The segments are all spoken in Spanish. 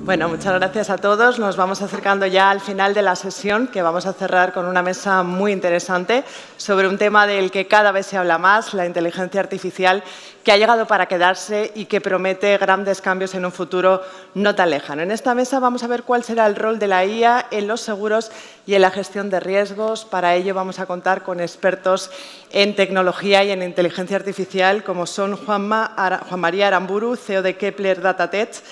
Bueno, muchas gracias a todos. Nos vamos acercando ya al final de la sesión, que vamos a cerrar con una mesa muy interesante sobre un tema del que cada vez se habla más, la inteligencia artificial, que ha llegado para quedarse y que promete grandes cambios en un futuro no tan lejano. En esta mesa vamos a ver cuál será el rol de la IA en los seguros y en la gestión de riesgos. Para ello vamos a contar con expertos en tecnología y en inteligencia artificial, como son Juan María Aramburu, CEO de Kepler Datatech,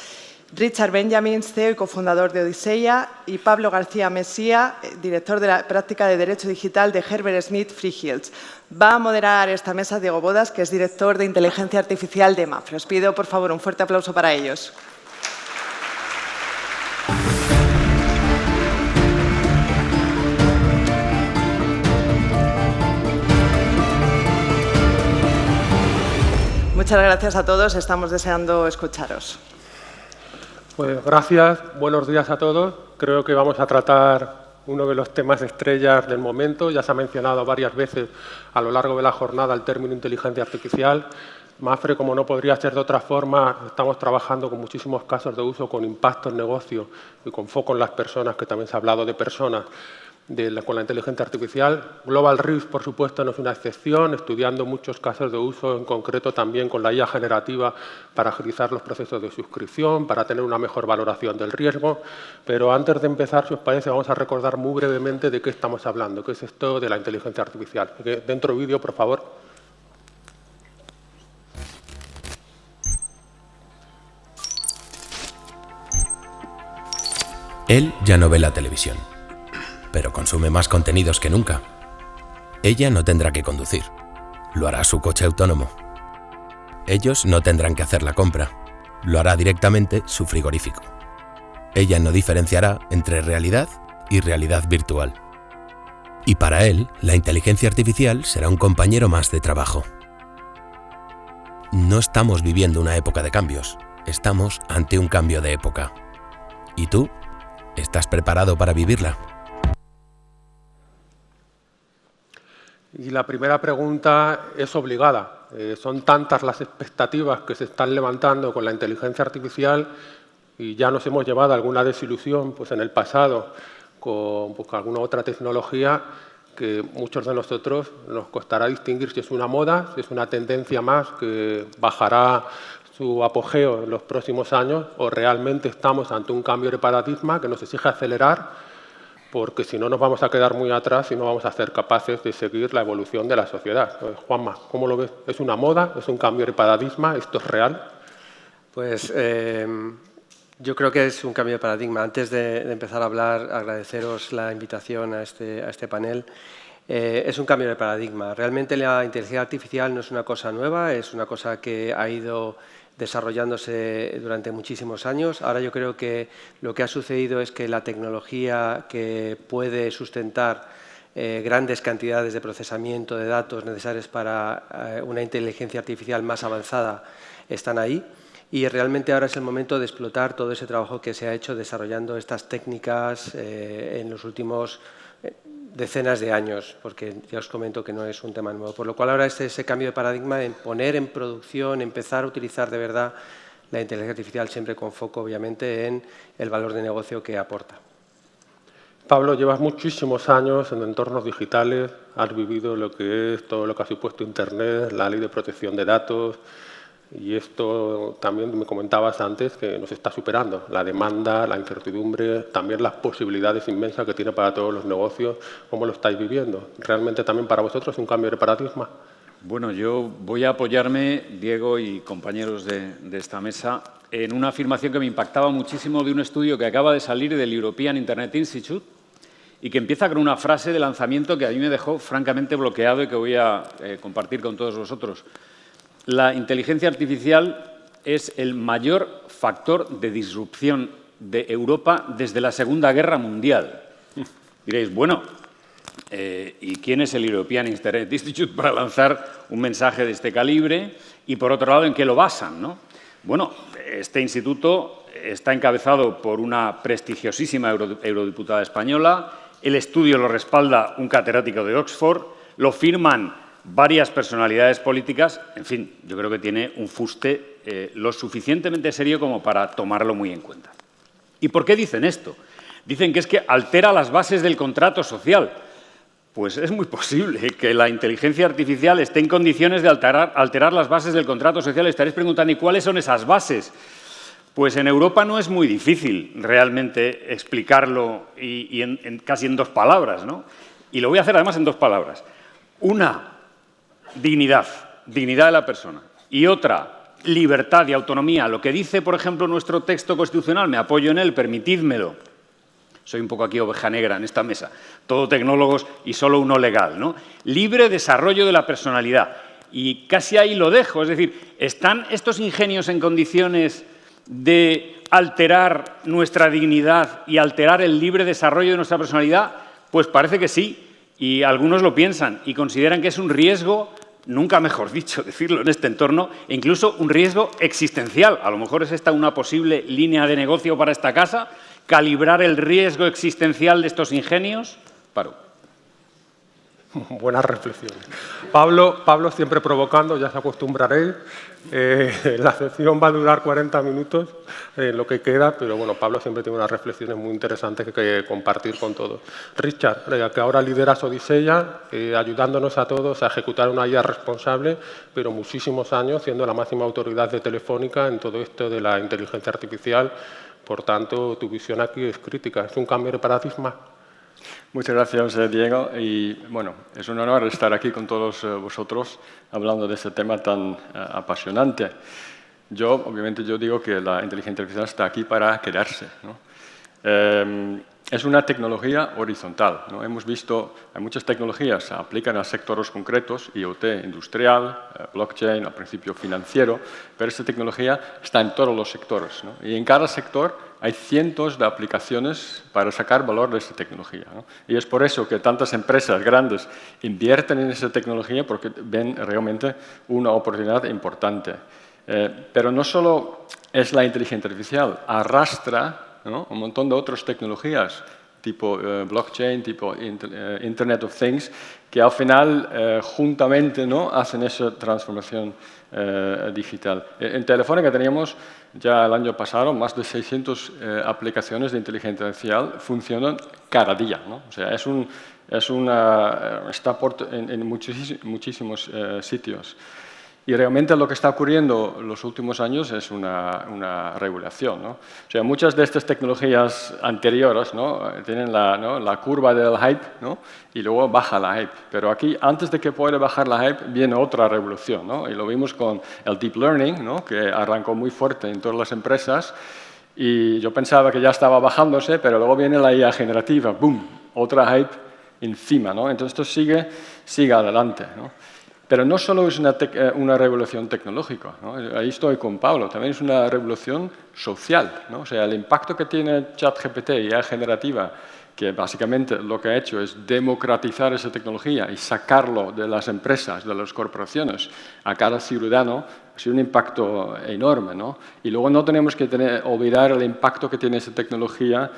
Richard Benjamin, CEO y cofundador de Odiseya, y Pablo García Mesía, director de la práctica de Derecho Digital de Herbert Smith Freehills. Va a moderar esta mesa Diego Bodas, que es director de Inteligencia Artificial de Mapfre. Os pido, por favor, un fuerte aplauso para ellos. Muchas gracias a todos. Estamos deseando escucharos. Pues gracias, buenos días a todos. Creo que vamos a tratar uno de los temas estrellas del momento. Ya se ha mencionado varias veces a lo largo de la jornada el término inteligencia artificial. Mapfre, como no podría ser de otra forma, estamos trabajando con muchísimos casos de uso con impacto en negocio y con foco en las personas, que también se ha hablado de personas, con la inteligencia artificial. Global Risk, por supuesto, no es una excepción, estudiando muchos casos de uso, en concreto también con la IA generativa para agilizar los procesos de suscripción, para tener una mejor valoración del riesgo. Pero antes de empezar, si os parece, vamos a recordar muy brevemente de qué estamos hablando, qué es esto de la inteligencia artificial. Dentro vídeo, por favor. Él ya no ve la televisión, pero consume más contenidos que nunca. Ella no tendrá que conducir, lo hará su coche autónomo. Ellos no tendrán que hacer la compra, lo hará directamente su frigorífico. Ella no diferenciará entre realidad y realidad virtual. Y para él, la inteligencia artificial será un compañero más de trabajo. No estamos viviendo una época de cambios, estamos ante un cambio de época. ¿Y tú? ¿Estás preparado para vivirla? Y la primera pregunta es obligada. Son tantas las expectativas que se están levantando con la inteligencia artificial y ya nos hemos llevado alguna desilusión pues, en el pasado con alguna otra tecnología que muchos de nosotros nos costará distinguir si es una moda, si es una tendencia más que bajará su apogeo en los próximos años o realmente estamos ante un cambio de paradigma que nos exige acelerar, porque si no nos vamos a quedar muy atrás y no vamos a ser capaces de seguir la evolución de la sociedad. Juanma, ¿cómo lo ves? ¿Es una moda? ¿Es un cambio de paradigma? ¿Esto es real? Pues yo creo que es un cambio de paradigma. Antes de empezar a hablar, agradeceros la invitación a este panel. Es un cambio de paradigma. Realmente la inteligencia artificial no es una cosa nueva, es una cosa que ha ido desarrollándose durante muchísimos años. Ahora yo creo que lo que ha sucedido es que la tecnología que puede sustentar grandes cantidades de procesamiento de datos necesarios para una inteligencia artificial más avanzada están ahí. Y realmente ahora es el momento de explotar todo ese trabajo que se ha hecho desarrollando estas técnicas en los últimos decenas de años, porque ya os comento que no es un tema nuevo. Por lo cual ahora es ese cambio de paradigma en poner en producción, empezar a utilizar de verdad la inteligencia artificial, siempre con foco, obviamente, en el valor de negocio que aporta. Pablo, llevas muchísimos años en entornos digitales, has vivido lo que es todo lo que ha supuesto Internet, la ley de protección de datos, y esto también me comentabas antes que nos está superando, la demanda, la incertidumbre, también las posibilidades inmensas que tiene para todos los negocios. ¿Cómo lo estáis viviendo? ¿Realmente también para vosotros es un cambio de paradigma? Bueno, yo voy a apoyarme, Diego y compañeros de esta mesa, en una afirmación que me impactaba muchísimo de un estudio que acaba de salir del European Internet Institute y que empieza con una frase de lanzamiento que a mí me dejó francamente bloqueado y que voy a compartir con todos vosotros. La inteligencia artificial es el mayor factor de disrupción de Europa desde la Segunda Guerra Mundial. Diréis, bueno, ¿y quién es el European Internet Institute para lanzar un mensaje de este calibre? Y, por otro lado, ¿en qué lo basan, ¿no? Bueno, este instituto está encabezado por una prestigiosísima eurodiputada española. El estudio lo respalda un catedrático de Oxford. Lo firman varias personalidades políticas. En fin, yo creo que tiene un fuste lo suficientemente serio como para tomarlo muy en cuenta. ¿Y por qué dicen esto? Dicen que es que altera las bases del contrato social. Pues es muy posible que la inteligencia artificial esté en condiciones de alterar las bases del contrato social. Estaréis preguntando, ¿y cuáles son esas bases? Pues en Europa no es muy difícil realmente explicarlo y casi en 2 palabras, ¿no? Y lo voy a hacer además en 2 palabras. Una, dignidad de la persona. Y otra, libertad y autonomía. Lo que dice, por ejemplo, nuestro texto constitucional, me apoyo en él, permitidmelo. Soy un poco aquí oveja negra en esta mesa. Todo tecnólogos y solo uno legal, ¿no? Libre desarrollo de la personalidad. Y casi ahí lo dejo. Es decir, ¿están estos ingenios en condiciones de alterar nuestra dignidad y alterar el libre desarrollo de nuestra personalidad? Pues parece que sí. Y algunos lo piensan y consideran que es un riesgo, nunca mejor dicho decirlo en este entorno, e incluso un riesgo existencial. A lo mejor es esta una posible línea de negocio para esta casa. ¿Calibrar el riesgo existencial de estos ingenios? Paro. Buenas reflexiones. Pablo siempre provocando, ya se acostumbraréis. La sesión va a durar 40 minutos, lo que queda, pero bueno, Pablo siempre tiene unas reflexiones muy interesantes que compartir con todos. Richard, que ahora lideras Odisea, ayudándonos a todos a ejecutar una IA responsable, pero muchísimos años siendo la máxima autoridad de Telefónica en todo esto de la inteligencia artificial. Por tanto, tu visión aquí es crítica. ¿Es un cambio de paradigma? Muchas gracias, Diego. Y bueno, es un honor estar aquí con todos vosotros hablando de este tema tan apasionante. Obviamente, yo digo que la inteligencia artificial está aquí para quedarse, ¿no? Es una tecnología horizontal, ¿no? Hemos visto, hay muchas tecnologías, se aplican a sectores concretos, IoT industrial, blockchain, al principio financiero, pero esta tecnología está en todos los sectores, ¿no? Y en cada sector hay cientos de aplicaciones para sacar valor de esta tecnología, ¿no? Y es por eso que tantas empresas grandes invierten en esta tecnología, porque ven realmente una oportunidad importante. Pero no solo es la inteligencia artificial, arrastra, ¿no?, un montón de otras tecnologías, tipo blockchain, tipo Internet of Things, que al final juntamente, ¿no?, hacen esa transformación digital. En Telefónica teníamos ya el año pasado más de 600 aplicaciones de inteligencia artificial funcionan cada día, ¿no? O sea, está en muchísimos sitios. Y realmente lo que está ocurriendo en los últimos años es una regulación, ¿no? O sea, muchas de estas tecnologías anteriores, ¿no?, tienen la curva del hype, ¿no?, y luego baja la hype. Pero aquí, antes de que pueda bajar la hype, viene otra revolución, ¿no? Y lo vimos con el deep learning, ¿no?, que arrancó muy fuerte en todas las empresas. Y yo pensaba que ya estaba bajándose, pero luego viene la IA generativa, ¡boom!, otra hype encima, ¿no? Entonces esto sigue adelante, ¿no? Pero no solo es una revolución tecnológica, ¿no? Ahí estoy con Pablo, también es una revolución social, ¿no? O sea, el impacto que tiene ChatGPT y IA generativa, que básicamente lo que ha hecho es democratizar esa tecnología y sacarlo de las empresas, de las corporaciones, a cada ciudadano, ha sido un impacto enorme, ¿no? Y luego no tenemos que olvidar el impacto que tiene esa tecnología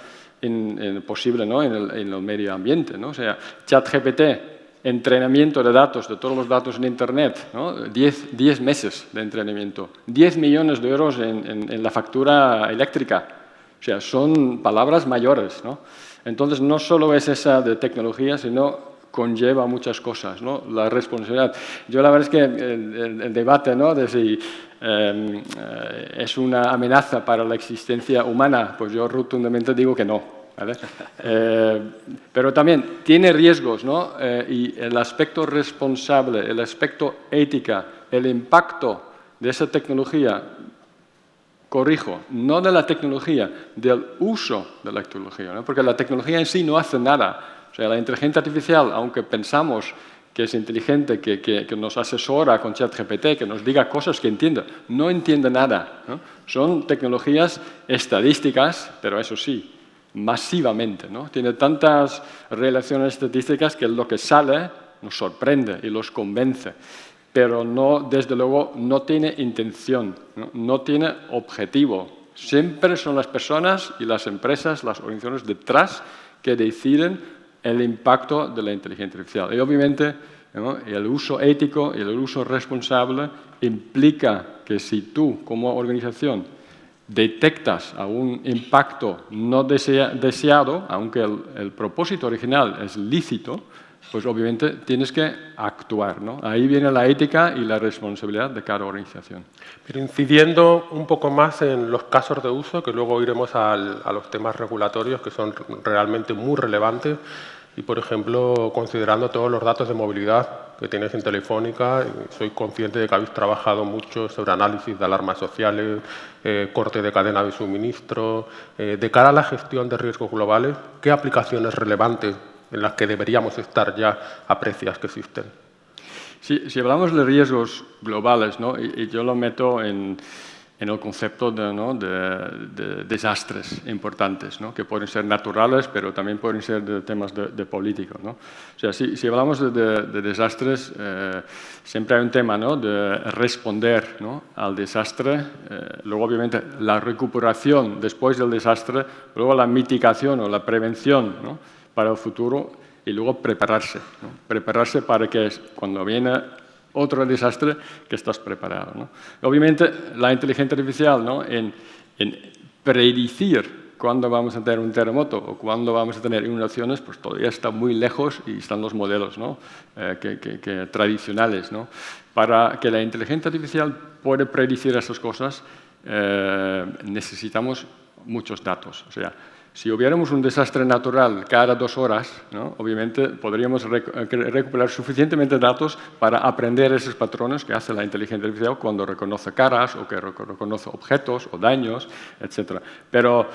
posible, ¿no?, en el medio ambiente, ¿no? O sea, ChatGPT, entrenamiento de datos, de todos los datos en Internet, ¿no? 10 meses de entrenamiento, 10 millones de euros en la factura eléctrica. O sea, son palabras mayores, ¿no? Entonces, no solo es esa de tecnología, sino conlleva muchas cosas, ¿no? La responsabilidad. Yo la verdad es que el debate, ¿no?, de si es una amenaza para la existencia humana, pues yo rotundamente digo que no. ¿Vale? Pero también tiene riesgos, ¿no? Y el aspecto responsable, el aspecto ética, el impacto de esa tecnología, corrijo, no de la tecnología, del uso de la tecnología, ¿no? Porque la tecnología en sí no hace nada. O sea, la inteligencia artificial, aunque pensamos que es inteligente, que nos asesora con ChatGPT, que nos diga cosas que entiende, no entiende nada, ¿no? Son tecnologías estadísticas, pero eso sí, masivamente, ¿no? Tiene tantas relaciones estadísticas que lo que sale nos sorprende y los convence, pero no, desde luego no tiene intención, no tiene objetivo. Siempre son las personas y las empresas, las organizaciones detrás que deciden el impacto de la inteligencia artificial. Y obviamente, ¿no?, el uso ético y el uso responsable implica que si tú como organización detectas algún impacto no deseado, aunque el propósito original es lícito, pues obviamente tienes que actuar, ¿no? Ahí viene la ética y la responsabilidad de cada organización. Pero incidiendo un poco más en los casos de uso, que luego iremos a los temas regulatorios, que son realmente muy relevantes, y, por ejemplo, considerando todos los datos de movilidad que tienes en Telefónica, soy consciente de que habéis trabajado mucho sobre análisis de alarmas sociales, corte de cadena de suministro. De cara a la gestión de riesgos globales, ¿qué aplicaciones relevantes en las que deberíamos estar ya aprecias que existen? Si hablamos de riesgos globales, ¿no? y yo lo meto en el concepto de desastres importantes, ¿no? Que pueden ser naturales, pero también pueden ser de temas de política, ¿no? O sea, si hablamos de desastres, siempre hay un tema, ¿no? De responder, ¿no? Al desastre, luego obviamente la recuperación después del desastre, luego la mitigación o la prevención, ¿no? Para el futuro, y luego prepararse, ¿no? Prepararse para que cuando viene otro desastre, que estás preparado, ¿no? Obviamente, la inteligencia artificial, ¿no? en predecir cuándo vamos a tener un terremoto o cuándo vamos a tener inundaciones, pues todavía está muy lejos y están los modelos, ¿no? Tradicionales, ¿no? Para que la inteligencia artificial pueda predecir esas cosas, necesitamos muchos datos. O sea, si hubiéramos un desastre natural cada 2 horas, ¿no? Obviamente podríamos recuperar suficientemente datos para aprender esos patrones que hace la inteligencia artificial cuando reconoce caras o que reconoce objetos o daños, etc. Pero,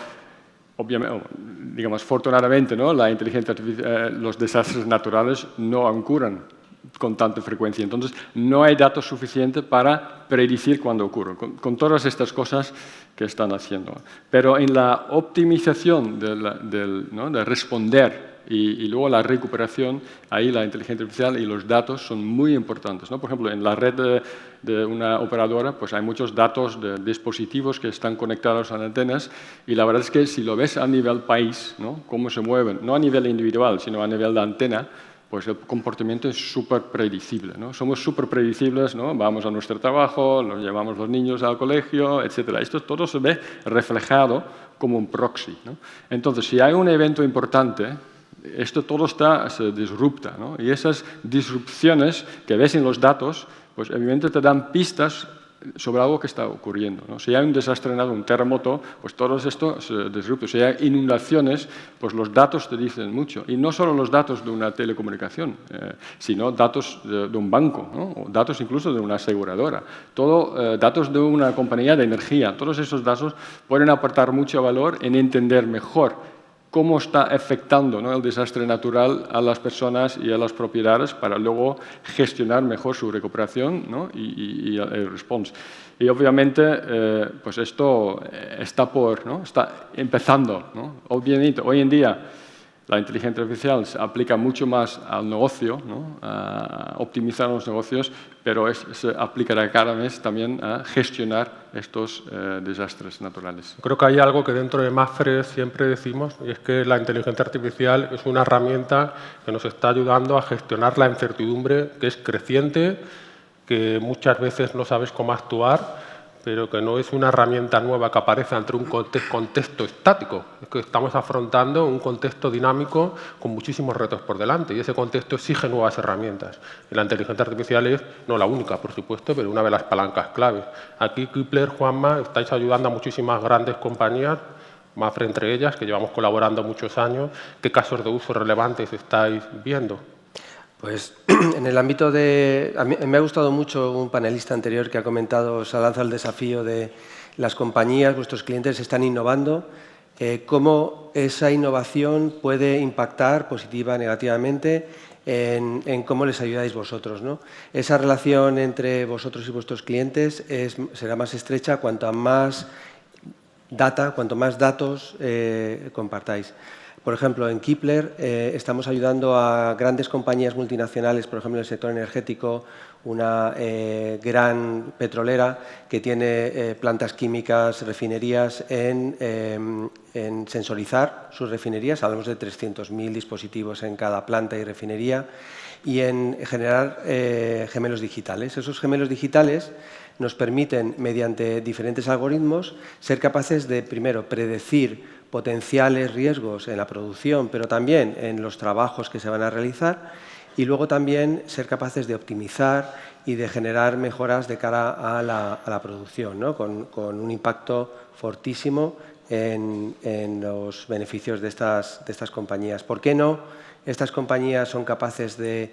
obviamente, digamos, afortunadamente, ¿no? La inteligencia artificial, los desastres naturales no ocurren con tanta frecuencia. Entonces, no hay datos suficientes para predecir cuándo ocurre, con todas estas cosas que están haciendo. Pero en la optimización de responder y luego la recuperación, ahí la inteligencia artificial y los datos son muy importantes, ¿no? Por ejemplo, en la red de una operadora, pues hay muchos datos de dispositivos que están conectados a antenas, y la verdad es que si lo ves a nivel país, ¿no? Cómo se mueven, no a nivel individual, sino a nivel de antena, pues el comportamiento es súper predecible, ¿no? Somos súper predecibles, ¿no? Vamos a nuestro trabajo, nos llevamos los niños al colegio, etc. Esto todo se ve reflejado como un proxy, ¿no? Entonces, si hay un evento importante, esto todo se disrupta, ¿no? Y esas disrupciones que ves en los datos, pues evidentemente te dan pistas sobre algo que está ocurriendo, ¿no? Si hay un desastre, un terremoto, pues todo esto se disrupta. Si hay inundaciones, pues los datos te dicen mucho. Y no solo los datos de una telecomunicación, sino datos de un banco, ¿no? O datos incluso de una aseguradora. Datos de una compañía de energía. Todos esos datos pueden aportar mucho valor en entender mejor cómo está afectando, ¿no? El desastre natural a las personas y a las propiedades para luego gestionar mejor su recuperación, ¿no? y el response. Y obviamente, pues esto está empezando, ¿no? Obviamente, hoy en día la inteligencia artificial se aplica mucho más al negocio, ¿no? A optimizar los negocios, pero se aplicará cada vez también a gestionar estos desastres naturales. Creo que hay algo que dentro de Mapfre siempre decimos, y es que la inteligencia artificial es una herramienta que nos está ayudando a gestionar la incertidumbre, que es creciente, que muchas veces no sabes cómo actuar, pero que no es una herramienta nueva que aparece ante un contexto estático. Es que estamos afrontando un contexto dinámico con muchísimos retos por delante, y ese contexto exige nuevas herramientas. Y la inteligencia artificial es, no la única, por supuesto, pero una de las palancas claves. Aquí, Kepler, Juanma, estáis ayudando a muchísimas grandes compañías, Mapfre entre ellas, que llevamos colaborando muchos años. ¿Qué casos de uso relevantes estáis viendo? Pues en el ámbito de... A mí me ha gustado mucho un panelista anterior que ha comentado, se ha lanzado el desafío de las compañías, vuestros clientes están innovando, cómo esa innovación puede impactar positiva o negativamente en cómo les ayudáis vosotros, ¿no? Esa relación entre vosotros y vuestros clientes será más estrecha cuanto más datos compartáis. Por ejemplo, en Kepler estamos ayudando a grandes compañías multinacionales, por ejemplo, en el sector energético, una gran petrolera que tiene plantas químicas, refinerías, en sensorizar sus refinerías. Hablamos de 300.000 dispositivos en cada planta y refinería, y en generar gemelos digitales. Esos gemelos digitales nos permiten, mediante diferentes algoritmos, ser capaces de, primero, predecir potenciales riesgos en la producción, pero también en los trabajos que se van a realizar, y luego también ser capaces de optimizar y de generar mejoras de cara a la producción, ¿no? con un impacto fortísimo en los beneficios de estas compañías. ¿Por qué no estas compañías son capaces de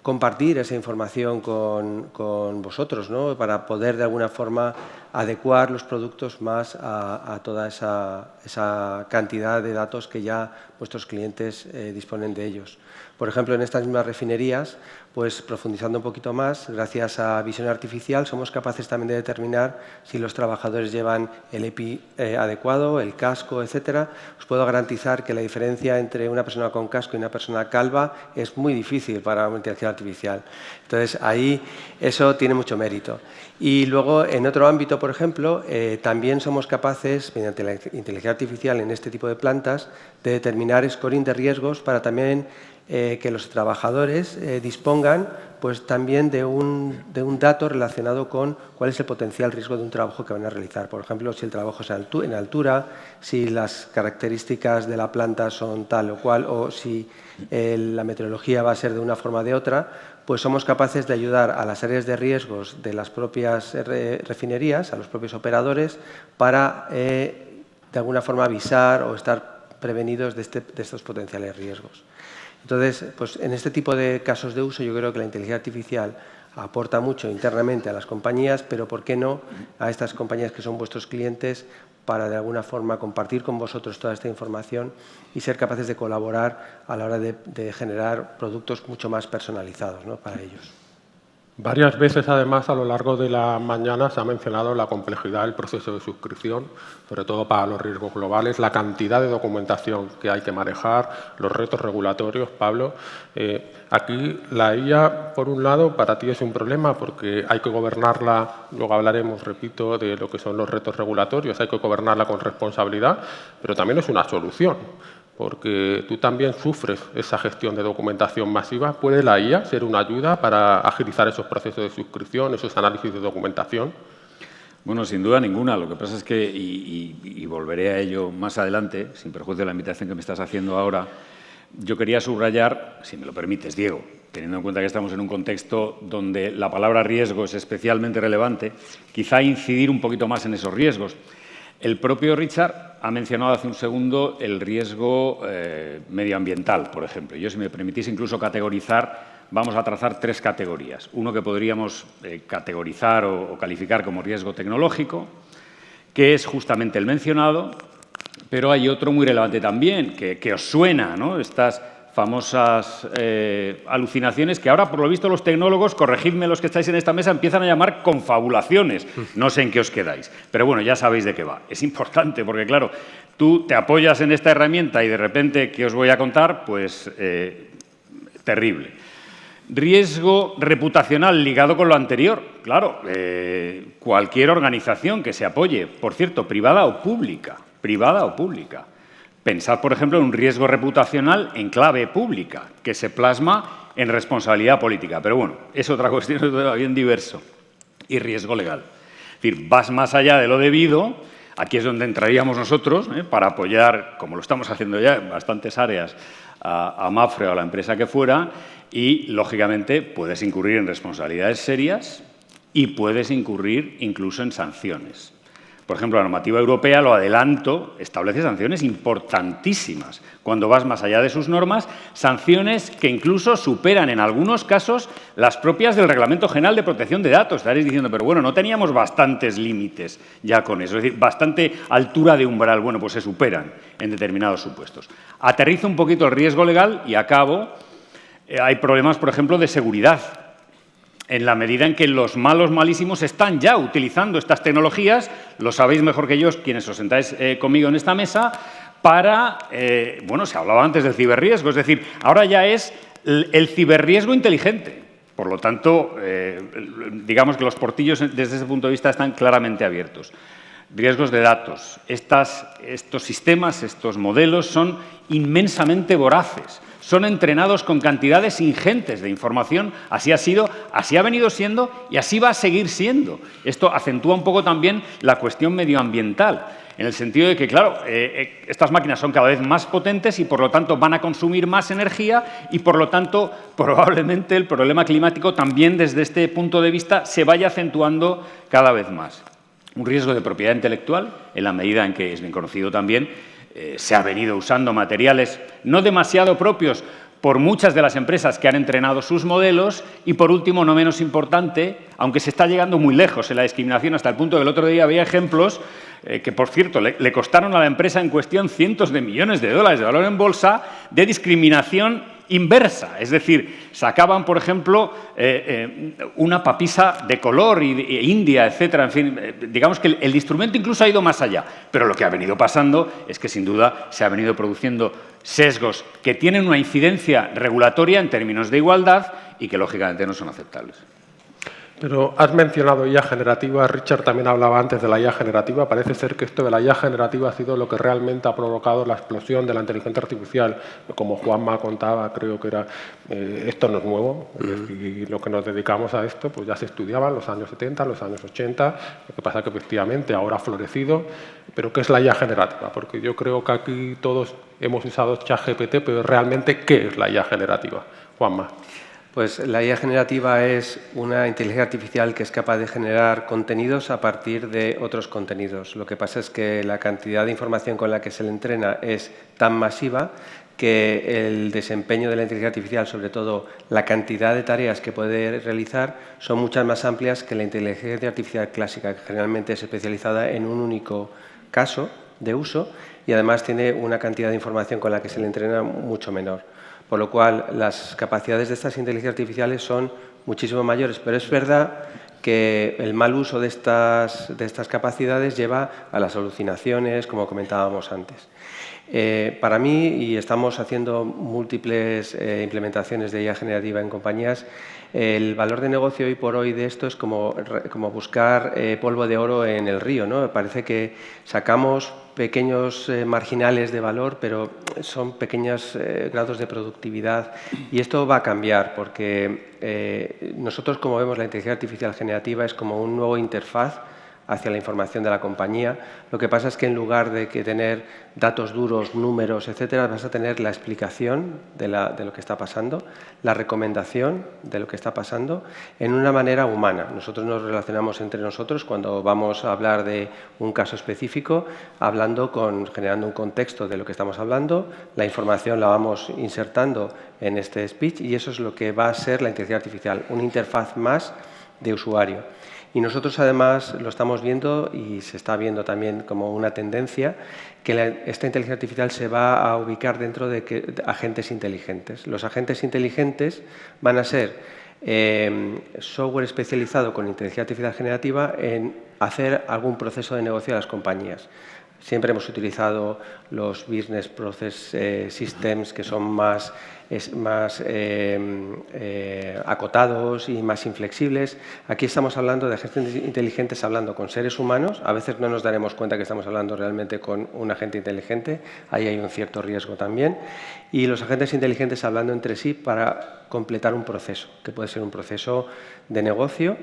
compartir esa información con vosotros, ¿no? Para poder de alguna forma adecuar los productos más a toda esa cantidad de datos que ya vuestros clientes disponen de ellos? Por ejemplo, en estas mismas refinerías, pues profundizando un poquito más, gracias a visión artificial, somos capaces también de determinar si los trabajadores llevan el EPI adecuado, el casco, etcétera. Os puedo garantizar que la diferencia entre una persona con casco y una persona calva es muy difícil para una inteligencia artificial. Entonces, ahí eso tiene mucho mérito. Y luego, en otro ámbito, por ejemplo, también somos capaces, mediante la inteligencia artificial en este tipo de plantas, de determinar scoring de riesgos para también que los trabajadores dispongan pues, también de un dato relacionado con cuál es el potencial riesgo de un trabajo que van a realizar. Por ejemplo, si el trabajo es en altura, si las características de la planta son tal o cual, o si la meteorología va a ser de una forma o de otra, pues somos capaces de ayudar a las áreas de riesgos de las propias refinerías, a los propios operadores, para de alguna forma avisar o estar prevenidos de estos potenciales riesgos. Entonces, pues en este tipo de casos de uso yo creo que la inteligencia artificial aporta mucho internamente a las compañías, pero ¿por qué no a estas compañías que son vuestros clientes para de alguna forma compartir con vosotros toda esta información y ser capaces de colaborar a la hora de generar productos mucho más personalizados, ¿no? Para ellos? Varias veces, además, a lo largo de la mañana se ha mencionado la complejidad del proceso de suscripción, sobre todo para los riesgos globales, la cantidad de documentación que hay que manejar, los retos regulatorios. Pablo, aquí la IA, por un lado, para ti es un problema porque hay que gobernarla, luego hablaremos, repito, de lo que son los retos regulatorios, hay que gobernarla con responsabilidad, pero también es una solución, porque tú también sufres esa gestión de documentación masiva. ¿Puede la IA ser una ayuda para agilizar esos procesos de suscripción, esos análisis de documentación? Bueno, sin duda ninguna. Lo que pasa es que, y volveré a ello más adelante, sin perjuicio de la invitación que me estás haciendo ahora, yo quería subrayar, si me lo permites, Diego, teniendo en cuenta que estamos en un contexto donde la palabra riesgo es especialmente relevante, quizá incidir un poquito más en esos riesgos. El propio Richard ha mencionado hace un segundo el riesgo medioambiental, por ejemplo. Yo, si me permitís, incluso categorizar, vamos a trazar 3 categorías. Uno que podríamos categorizar o calificar como riesgo tecnológico, que es justamente el mencionado, pero hay otro muy relevante también, que os suena, ¿no? Estas famosas alucinaciones que ahora, por lo visto, los tecnólogos, corregidme los que estáis en esta mesa, empiezan a llamar confabulaciones. No sé en qué os quedáis, pero bueno, ya sabéis de qué va. Es importante porque, claro, tú te apoyas en esta herramienta y de repente, ¿qué os voy a contar? Pues terrible. Riesgo reputacional ligado con lo anterior. Claro, cualquier organización que se apoye, por cierto, privada o pública, Pensad, por ejemplo, en un riesgo reputacional en clave pública, que se plasma en responsabilidad política. Pero bueno, es otra cuestión, es todavía bien diverso. Y riesgo legal. Es decir, vas más allá de lo debido. Aquí es donde entraríamos nosotros, para apoyar, como lo estamos haciendo ya en bastantes áreas, a Mapfre o a la empresa que fuera, y, lógicamente, puedes incurrir en responsabilidades serias y puedes incurrir incluso en sanciones. Por ejemplo, la normativa europea, lo adelanto, establece sanciones importantísimas. Cuando vas más allá de sus normas, sanciones que incluso superan en algunos casos las propias del Reglamento General de Protección de Datos. Estaréis diciendo, pero bueno, no teníamos bastantes límites ya con eso, es decir, bastante altura de umbral. Bueno, pues se superan en determinados supuestos. Aterrizo un poquito el riesgo legal y acabo. Hay problemas, por ejemplo, de seguridad. En la medida en que los malos malísimos están ya utilizando estas tecnologías, lo sabéis mejor que yo, quienes os sentáis conmigo en esta mesa, para, bueno, se hablaba antes del ciberriesgo, es decir, ahora ya es el ciberriesgo inteligente. Por lo tanto, digamos que los portillos desde ese punto de vista están claramente abiertos. riesgos de datos. Estos sistemas, estos modelos son inmensamente voraces. Son entrenados con cantidades ingentes de información. Así ha sido, así ha venido siendo y así va a seguir siendo. Esto acentúa un poco también la cuestión medioambiental, en el sentido de que, claro, estas máquinas son cada vez más potentes y, por lo tanto, van a consumir más energía y, por lo tanto, probablemente el problema climático también, desde este punto de vista, se vaya acentuando cada vez más. Un riesgo de propiedad intelectual, en la medida en que es bien conocido también, se ha venido usando materiales no demasiado propios por muchas de las empresas que han entrenado sus modelos y, por último, no menos importante, aunque se está llegando muy lejos en la discriminación, hasta el punto que el otro día había ejemplos que, por cierto, le costaron a la empresa en cuestión cientos de millones de dólares de valor en bolsa, de discriminación inversa. Es decir, sacaban, por ejemplo, una papisa de color india, etcétera. En fin, digamos que el instrumento incluso ha ido más allá. Pero lo que ha venido pasando es que, sin duda, se ha venido produciendo sesgos que tienen una incidencia regulatoria en términos de igualdad y que, lógicamente, no son aceptables. Pero has mencionado IA generativa, Richard también hablaba antes de la IA generativa. Parece ser que esto de la IA generativa ha sido lo que realmente ha provocado la explosión de la inteligencia artificial. Como Juanma contaba, creo que era, esto no es nuevo, y lo que nos dedicamos a esto pues ya se estudiaba en los años 70, en los años 80, lo que pasa que efectivamente ahora ha florecido. Pero ¿qué es la IA generativa? Porque yo creo que aquí todos hemos usado ChatGPT, pero realmente, ¿qué es la IA generativa? Juanma. Pues la IA generativa es una inteligencia artificial que es capaz de generar contenidos a partir de otros contenidos. Lo que pasa es que la cantidad de información con la que se le entrena es tan masiva que el desempeño de la inteligencia artificial, sobre todo la cantidad de tareas que puede realizar, son muchas más amplias que la inteligencia artificial clásica, que generalmente es especializada en un único caso de uso y además tiene una cantidad de información con la que se le entrena mucho menor. Por lo cual, las capacidades de estas inteligencias artificiales son muchísimo mayores. Pero es verdad que el mal uso de estas capacidades lleva a las alucinaciones, como comentábamos antes. Para mí, y estamos haciendo múltiples implementaciones de IA generativa en compañías, el valor de negocio hoy por hoy de esto es como buscar polvo de oro en el río, ¿no? Parece que sacamos pequeños marginales de valor, pero son pequeños grados de productividad. Y esto va a cambiar porque nosotros, como vemos, la inteligencia artificial generativa es como un nuevo interfaz hacia la información de la compañía. Lo que pasa es que en lugar de que tener datos duros, números, etcétera, vas a tener la explicación de lo que está pasando, la recomendación de lo que está pasando en una manera humana. Nosotros nos relacionamos entre nosotros cuando vamos a hablar de un caso específico, generando un contexto de lo que estamos hablando, la información la vamos insertando en este speech y eso es lo que va a ser la inteligencia artificial, una interfaz más de usuario. Y nosotros, además, lo estamos viendo y se está viendo también como una tendencia que esta inteligencia artificial se va a ubicar dentro de agentes inteligentes. Los agentes inteligentes van a ser software especializado con inteligencia artificial generativa en hacer algún proceso de negocio de las compañías. Siempre hemos utilizado los Business Process Systems, que son más acotados y más inflexibles. Aquí estamos hablando de agentes inteligentes hablando con seres humanos. A veces no nos daremos cuenta que estamos hablando realmente con un agente inteligente. Ahí hay un cierto riesgo también. Y los agentes inteligentes hablando entre sí para completar un proceso, que puede ser un proceso de negocio.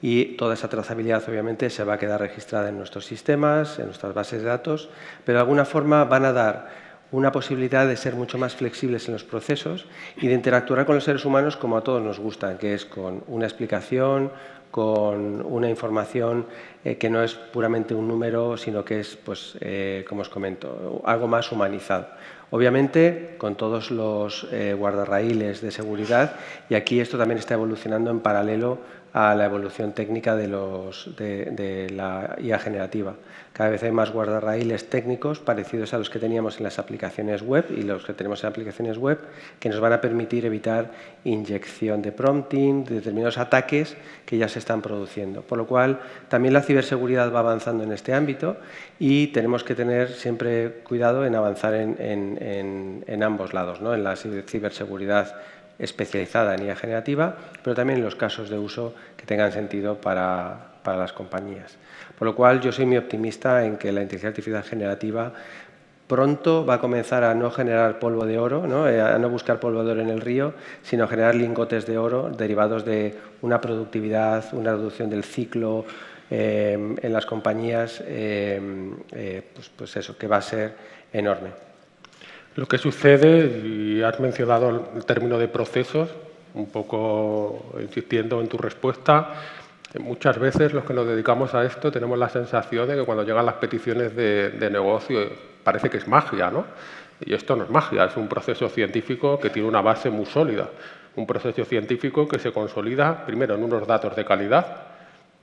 Y toda esa trazabilidad, obviamente, se va a quedar registrada en nuestros sistemas, en nuestras bases de datos, pero de alguna forma van a dar una posibilidad de ser mucho más flexibles en los procesos y de interactuar con los seres humanos como a todos nos gusta, que es con una explicación, con una información que no es puramente un número, sino que es, pues, como os comento, algo más humanizado. Obviamente, con todos los guardarraíles de seguridad, y aquí esto también está evolucionando en paralelo a la evolución técnica de la IA generativa. Cada vez hay más guardarraíles técnicos parecidos a los que teníamos en las aplicaciones web y los que tenemos en aplicaciones web que nos van a permitir evitar inyección de prompting, de determinados ataques que ya se están produciendo. Por lo cual, también la ciberseguridad va avanzando en este ámbito y tenemos que tener siempre cuidado en avanzar en ambos lados, ¿no? En la ciberseguridad especializada en IA generativa, pero también en los casos de uso que tengan sentido para las compañías. Por lo cual, yo soy muy optimista en que la inteligencia artificial generativa pronto va a comenzar a no generar polvo de oro, ¿no? A no buscar polvo de oro en el río, sino a generar lingotes de oro derivados de una productividad, una reducción del ciclo en las compañías, pues eso, que va a ser enorme. Lo que sucede, y has mencionado el término de procesos, un poco insistiendo en tu respuesta, muchas veces los que nos dedicamos a esto tenemos la sensación de que cuando llegan las peticiones de negocio parece que es magia, ¿no? Y esto no es magia, es un proceso científico que tiene una base muy sólida, un proceso científico que se consolida primero en unos datos de calidad,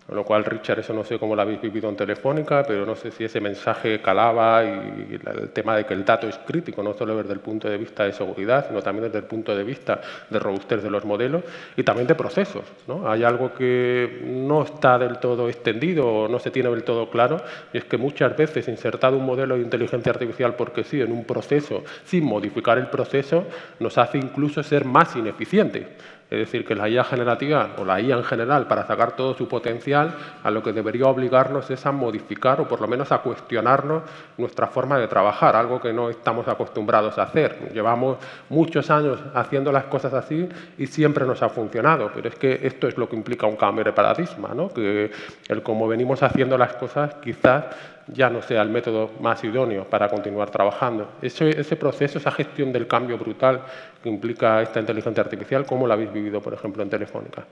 con lo cual, Richard, eso no sé cómo lo habéis vivido en Telefónica, pero no sé si ese mensaje calaba y el tema de que el dato es crítico, no solo desde el punto de vista de seguridad, sino también desde el punto de vista de robustez de los modelos y también de procesos, ¿no? Hay algo que no está del todo extendido o no se tiene del todo claro, y es que muchas veces insertado un modelo de inteligencia artificial porque sí en un proceso, sin modificar el proceso, nos hace incluso ser más ineficientes. Es decir, que la IA generativa o la IA en general, para sacar todo su potencial, a lo que debería obligarnos es a modificar o por lo menos a cuestionarnos nuestra forma de trabajar, algo que no estamos acostumbrados a hacer. Llevamos muchos años haciendo las cosas así y siempre nos ha funcionado, pero es que esto es lo que implica un cambio de paradigma, ¿no? Que el cómo venimos haciendo las cosas quizás ya no sea el método más idóneo para continuar trabajando. Ese proceso, esa gestión del cambio brutal que implica esta inteligencia artificial, ¿cómo la habéis vivido, por ejemplo, en Telefónica?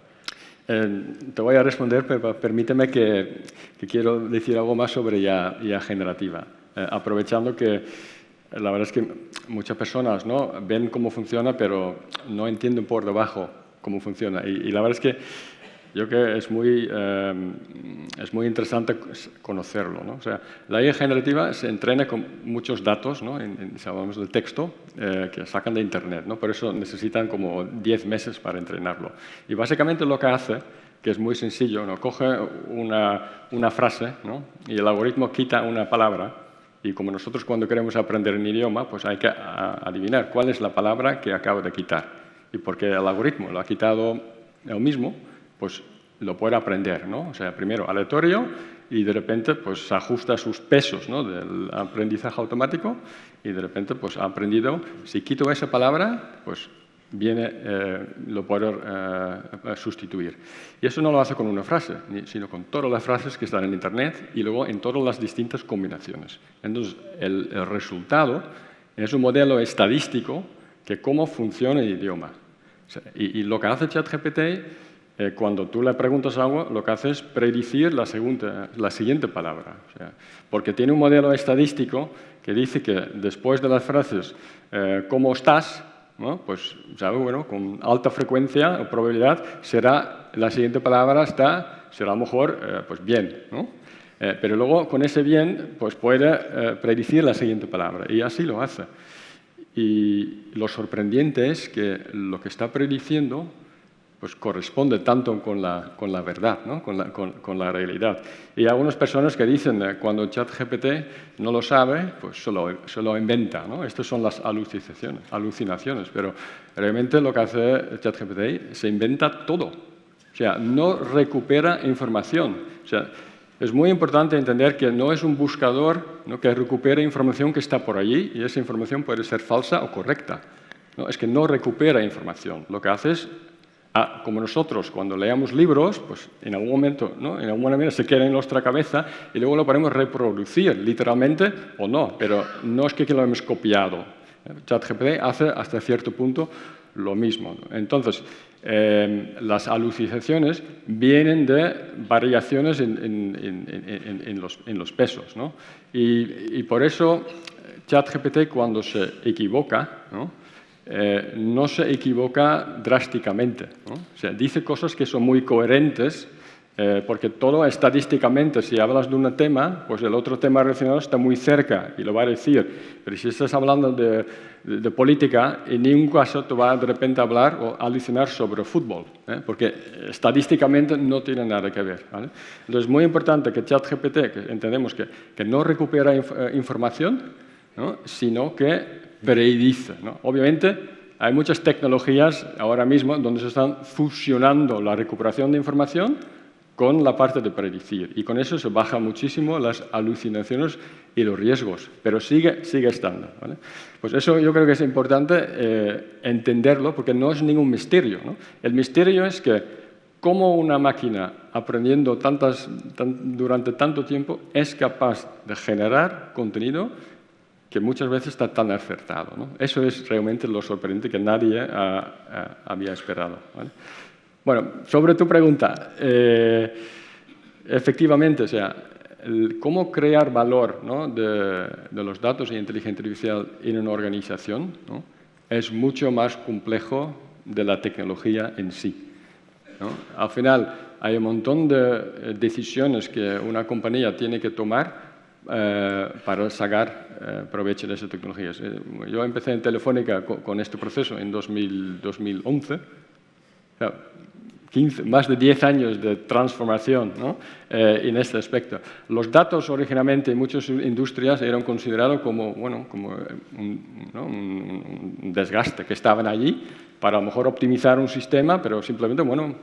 Te voy a responder, pero permíteme que quiero decir algo más sobre IA generativa. Aprovechando que la verdad es que muchas personas, ¿no?, ven cómo funciona, pero no entienden por debajo cómo funciona. Y la verdad es que yo creo que es muy interesante conocerlo, ¿no? O sea, la IA generativa se entrena con muchos datos, ¿no? Si hablamos del texto, que sacan de Internet, ¿no? Por eso necesitan como 10 meses para entrenarlo. Y básicamente lo que hace, que es muy sencillo, ¿no? Coge una frase, ¿no?, y el algoritmo quita una palabra. Y como nosotros cuando queremos aprender un idioma, pues hay que adivinar cuál es la palabra que acabo de quitar. Y porque el algoritmo lo ha quitado él mismo, pues lo puede aprender, ¿no? O sea, primero aleatorio y de repente pues ajusta sus pesos, ¿no?, del aprendizaje automático y de repente pues ha aprendido, si quito esa palabra, pues lo puedo sustituir. Y eso no lo hace con una frase, sino con todas las frases que están en Internet y luego en todas las distintas combinaciones. Entonces, el resultado es un modelo estadístico que cómo funciona el idioma. O sea, y lo que hace ChatGPT, cuando tú le preguntas algo, lo que hace es predecir la siguiente palabra. O sea, porque tiene un modelo estadístico que dice que después de las frases ¿cómo estás?, ¿no?, pues, ¿sabes? Bueno, con alta frecuencia o probabilidad la siguiente palabra será a lo mejor pues bien, ¿no? Pero luego con ese bien pues puede predecir la siguiente palabra y así lo hace. Y lo sorprendente es que lo que está prediciendo pues corresponde tanto con la verdad, ¿no?, con la realidad. Y hay algunas personas que dicen que cuando ChatGPT no lo sabe, pues se lo inventa, ¿no? Estas son las alucinaciones, pero realmente lo que hace ChatGPT se inventa todo. O sea, no recupera información. O sea, es muy importante entender que no es un buscador, ¿no?, que recupera información que está por allí y esa información puede ser falsa o correcta. No, es que no recupera información. Lo que hace es, como nosotros cuando leamos libros, pues en algún momento, ¿no?, en alguna manera se queda en nuestra cabeza y luego lo podemos reproducir literalmente o no, pero no es que lo hemos copiado. ChatGPT hace hasta cierto punto lo mismo, ¿no? Entonces, las alucinaciones vienen de variaciones en los pesos, ¿no? Y por eso ChatGPT cuando se equivoca, ¿no?, no se equivoca drásticamente, ¿no? O sea, dice cosas que son muy coherentes, porque todo estadísticamente, si hablas de un tema, pues el otro tema relacionado está muy cerca y lo va a decir. Pero si estás hablando de política, en ningún caso te va a de repente hablar o alucinar sobre fútbol, porque estadísticamente no tiene nada que ver, ¿vale? Entonces es muy importante que ChatGPT, que entendemos que no recupera información, ¿no?, sino que predice, ¿no? Obviamente hay muchas tecnologías ahora mismo donde se están fusionando la recuperación de información con la parte de predecir. Y con eso se baja muchísimo las alucinaciones y los riesgos, pero sigue estando, ¿vale? Pues eso yo creo que es importante entenderlo, porque no es ningún misterio, ¿no? El misterio es que cómo una máquina, aprendiendo durante tanto tiempo, es capaz de generar contenido que muchas veces está tan acertado, ¿no? Eso es realmente lo sorprendente que nadie había esperado, ¿vale? Bueno, sobre tu pregunta, efectivamente, o sea, cómo crear valor, ¿no?, de los datos e inteligencia artificial en una organización, ¿no?, es mucho más complejo de la tecnología en sí, ¿no? Al final, hay un montón de decisiones que una compañía tiene que tomar para sacar provecho de esas tecnologías. Yo empecé en Telefónica con este proceso en 2011. O sea, más de 10 años de transformación, ¿no?, en este aspecto. Los datos originalmente en muchas industrias eran considerados como, bueno, como un desgaste, que estaban allí para a lo mejor optimizar un sistema, pero simplemente, bueno,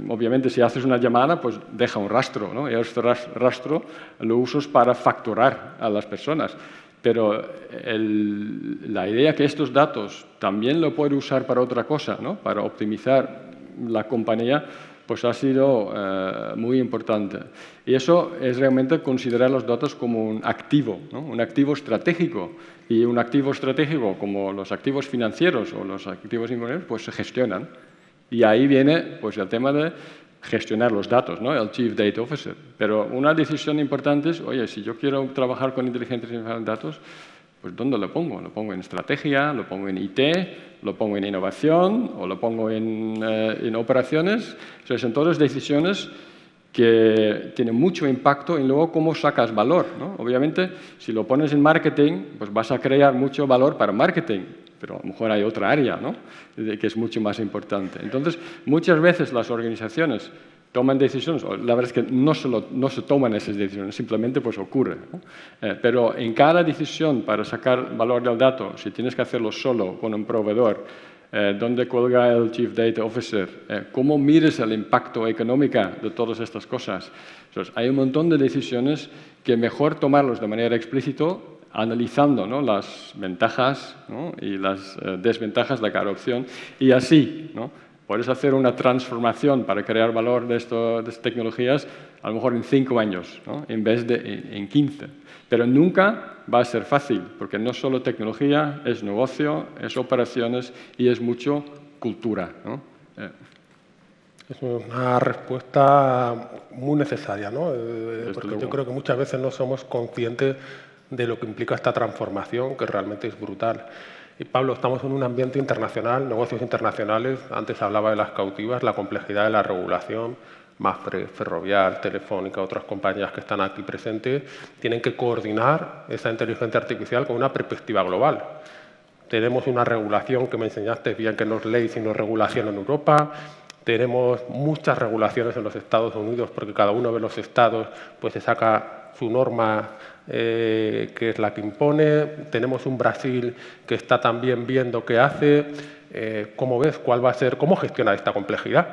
obviamente si haces una llamada, pues deja un rastro, ¿no? Y este rastro lo usas para facturar a las personas. Pero la idea que estos datos también lo puede usar para otra cosa, ¿no?, para optimizar la compañía, pues ha sido muy importante. Y eso es realmente considerar los datos como un activo, ¿no?, un activo estratégico. Y un activo estratégico, como los activos financieros o los activos inmobiliarios, pues se gestionan. Y ahí viene pues el tema de gestionar los datos, ¿no?, el Chief Data Officer. Pero una decisión importante es, oye, si yo quiero trabajar con inteligencia artificial en datos, pues ¿dónde lo pongo? ¿Lo pongo en estrategia? ¿Lo pongo en IT? ¿Lo pongo en innovación? ¿O lo pongo en operaciones? Entonces, son todas decisiones que tienen mucho impacto en luego cómo sacas valor, ¿no? Obviamente, si lo pones en marketing, pues vas a crear mucho valor para marketing, pero a lo mejor hay otra área, ¿no?, que es mucho más importante. Entonces, muchas veces las organizaciones toman decisiones, la verdad es que no se toman esas decisiones, simplemente pues ocurre, ¿no? Pero en cada decisión para sacar valor del dato, si tienes que hacerlo solo con un proveedor, dónde cuelga el Chief Data Officer, cómo mires el impacto económico de todas estas cosas. Entonces, hay un montón de decisiones que mejor tomarlos de manera explícita, analizando, ¿no?, las ventajas, ¿no?, y las desventajas de cada opción, y así, ¿no?, puedes hacer una transformación para crear valor de estas tecnologías a lo mejor en 5 años, ¿no?, en vez de en 15. Pero nunca va a ser fácil, porque no solo tecnología, es negocio, es operaciones y es mucho cultura, ¿no? Es una respuesta muy necesaria, ¿no? Porque yo creo que muchas veces no somos conscientes de lo que implica esta transformación, que realmente es brutal. Y Pablo, estamos en un ambiente internacional, negocios internacionales. Antes hablaba de las cautivas, la complejidad de la regulación. Mapfre, Ferrovial, Telefónica, otras compañías que están aquí presentes, tienen que coordinar esa inteligencia artificial con una perspectiva global. Tenemos una regulación que me enseñaste bien, que no es ley, sino regulación en Europa. Tenemos muchas regulaciones en los Estados Unidos, porque cada uno de los estados pues, se saca su norma que es la que impone. Tenemos un Brasil que está también viendo qué hace. ¿Cómo ves? ¿Cuál va a ser? ¿Cómo gestionar esta complejidad?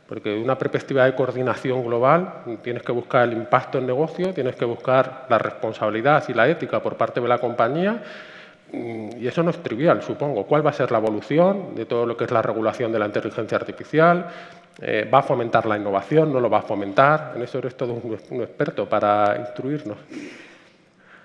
Porque de una perspectiva de coordinación global tienes que buscar el impacto en negocio, tienes que buscar la responsabilidad y la ética por parte de la compañía, y eso no es trivial, supongo. ¿Cuál va a ser la evolución de todo lo que es la regulación de la inteligencia artificial? ¿Va a fomentar la innovación? ¿No lo va a fomentar? En eso eres todo un experto para instruirnos.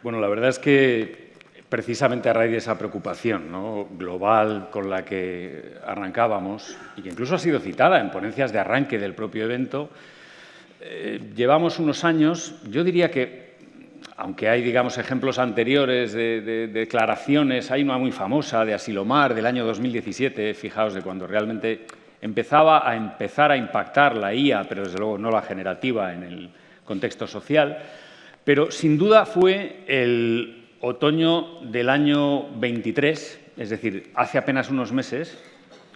Bueno, la verdad es que precisamente a raíz de esa preocupación, ¿no?, global con la que arrancábamos, y que incluso ha sido citada en ponencias de arranque del propio evento, llevamos unos años, yo diría que, aunque hay, digamos, ejemplos anteriores de declaraciones, hay una muy famosa de Asilomar del año 2017, fijaos, de cuando realmente empezaba a impactar la IA, pero desde luego no la generativa en el contexto social, pero sin duda fue el otoño del año 23, es decir, hace apenas unos meses,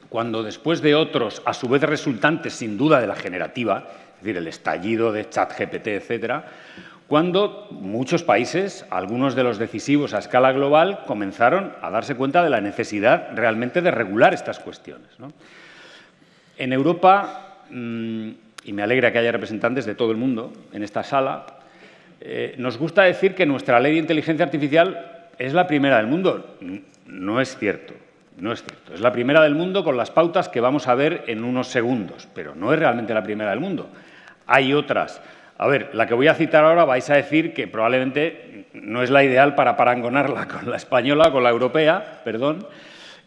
cuando después de otros, a su vez resultantes sin duda de la generativa, es decir, el estallido de ChatGPT, etcétera, cuando muchos países, algunos de los decisivos a escala global, comenzaron a darse cuenta de la necesidad realmente de regular estas cuestiones, ¿no? En Europa y me alegra que haya representantes de todo el mundo en esta sala, nos gusta decir que nuestra ley de inteligencia artificial es la primera del mundo. No es cierto, no es cierto. Es la primera del mundo con las pautas que vamos a ver en unos segundos, pero no es realmente la primera del mundo. Hay otras. A ver, la que voy a citar ahora vais a decir que probablemente no es la ideal para parangonarla con la española o con la europea, perdón,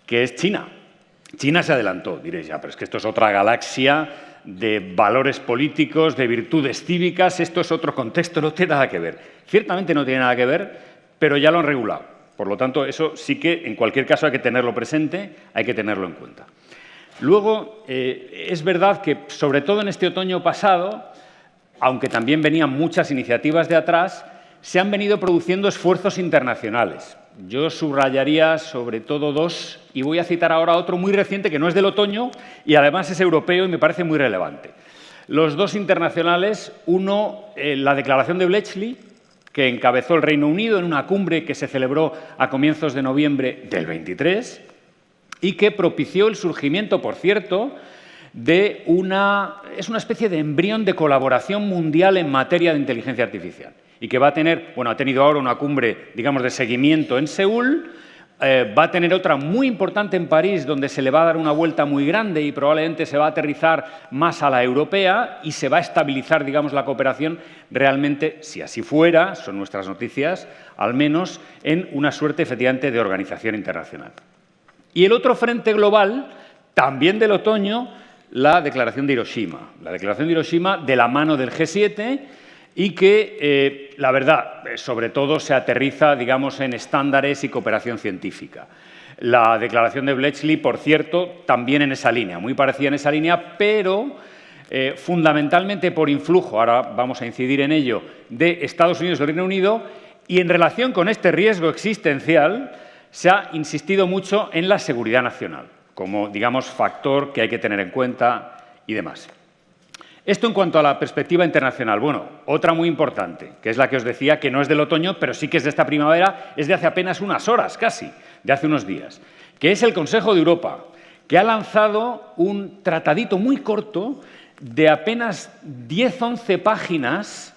que es China. China se adelantó, diréis ya, pero es que esto es otra galaxia de valores políticos, de virtudes cívicas, esto es otro contexto, no tiene nada que ver. Ciertamente no tiene nada que ver, pero ya lo han regulado. Por lo tanto, eso sí que, en cualquier caso, hay que tenerlo presente, hay que tenerlo en cuenta. Luego, es verdad que, sobre todo en este otoño pasado, aunque también venían muchas iniciativas de atrás, se han venido produciendo esfuerzos internacionales. Yo subrayaría sobre todo dos, y voy a citar ahora otro muy reciente que no es del otoño y además es europeo y me parece muy relevante. Los dos internacionales, uno, la declaración de Bletchley, que encabezó el Reino Unido en una cumbre que se celebró a comienzos de noviembre del 23 y que propició el surgimiento, por cierto, de una especie de embrión de colaboración mundial en materia de inteligencia artificial y que va a tener, bueno, ha tenido ahora una cumbre, digamos, de seguimiento en Seúl, va a tener otra muy importante en París, donde se le va a dar una vuelta muy grande y probablemente se va a aterrizar más a la europea y se va a estabilizar, digamos, la cooperación realmente, si así fuera, son nuestras noticias, al menos en una suerte, efectivamente, de organización internacional. Y el otro frente global, también del otoño, la Declaración de Hiroshima. La Declaración de Hiroshima de la mano del G7 y que, la verdad, sobre todo se aterriza, digamos, en estándares y cooperación científica. La Declaración de Bletchley, por cierto, también en esa línea, muy parecida en esa línea, pero fundamentalmente por influjo, ahora vamos a incidir en ello, de Estados Unidos y el Reino Unido, y en relación con este riesgo existencial se ha insistido mucho en la seguridad nacional, como, digamos, factor que hay que tener en cuenta y demás. Esto en cuanto a la perspectiva internacional. Bueno, otra muy importante, que es la que os decía, que no es del otoño, pero sí que es de esta primavera, es de hace apenas unas horas, casi, de hace unos días, que es el Consejo de Europa, que ha lanzado un tratadito muy corto de apenas 10-11 páginas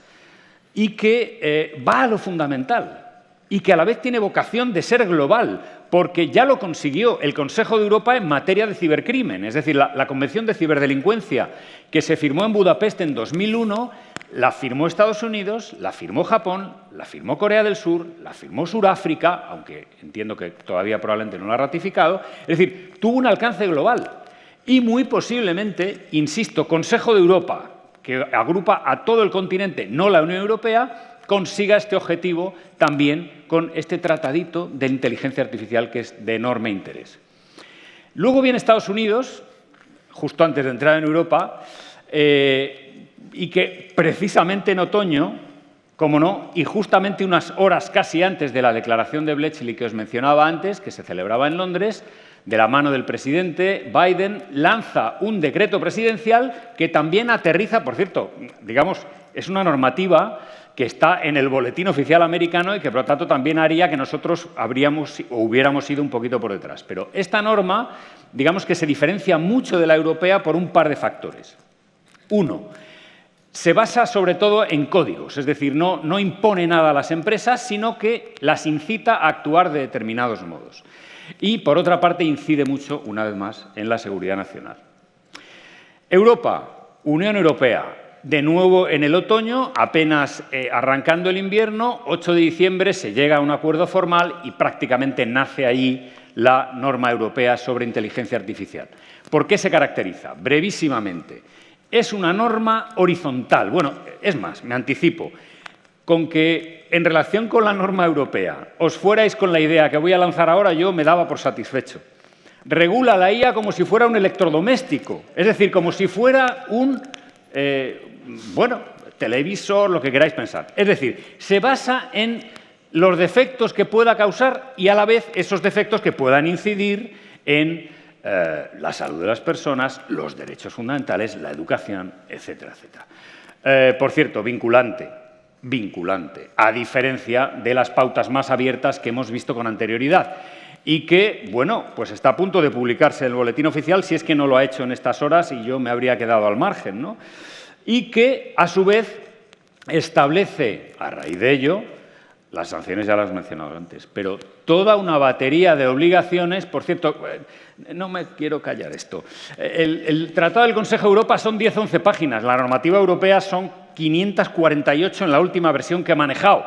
y que va a lo fundamental y que a la vez tiene vocación de ser global, porque ya lo consiguió el Consejo de Europa en materia de cibercrimen. Es decir, la Convención de Ciberdelincuencia que se firmó en Budapest en 2001, la firmó Estados Unidos, la firmó Japón, la firmó Corea del Sur, la firmó Sudáfrica, aunque entiendo que todavía probablemente no la ha ratificado. Es decir, tuvo un alcance global y muy posiblemente, insisto, Consejo de Europa, que agrupa a todo el continente, no la Unión Europea, consiga este objetivo también con este tratadito de inteligencia artificial que es de enorme interés. Luego viene Estados Unidos, justo antes de entrar en Europa, y que precisamente en otoño, como no, y justamente unas horas casi antes de la declaración de Bletchley que os mencionaba antes, que se celebraba en Londres, de la mano del presidente Biden, lanza un decreto presidencial que también aterriza, por cierto, digamos, es una normativa que está en el boletín oficial americano y que, por lo tanto, también haría que nosotros hubiéramos ido un poquito por detrás. Pero esta norma, digamos que se diferencia mucho de la europea por un par de factores. Uno, se basa sobre todo en códigos, es decir, no impone nada a las empresas, sino que las incita a actuar de determinados modos. Y, por otra parte, incide mucho, una vez más, en la seguridad nacional. Europa, Unión Europea. De nuevo en el otoño, apenas arrancando el invierno, 8 de diciembre se llega a un acuerdo formal y prácticamente nace allí la norma europea sobre inteligencia artificial. ¿Por qué se caracteriza? Brevísimamente, es una norma horizontal. Bueno, es más, me anticipo, con que en relación con la norma europea os fuerais con la idea que voy a lanzar ahora, yo me daba por satisfecho. Regula la IA como si fuera un electrodoméstico, es decir, como si fuera un televisor, lo que queráis pensar. Es decir, se basa en los defectos que pueda causar y a la vez esos defectos que puedan incidir en la salud de las personas, los derechos fundamentales, la educación, etcétera, etcétera. Por cierto, vinculante, a diferencia de las pautas más abiertas que hemos visto con anterioridad y que, bueno, pues está a punto de publicarse en el boletín oficial, si es que no lo ha hecho en estas horas y yo me habría quedado al margen, ¿no? y que, a su vez, establece, a raíz de ello, las sanciones ya las he mencionado antes, pero toda una batería de obligaciones. Por cierto, no me quiero callar esto. El Tratado del Consejo de Europa son 10-11 páginas. La normativa europea son 548 en la última versión que he manejado.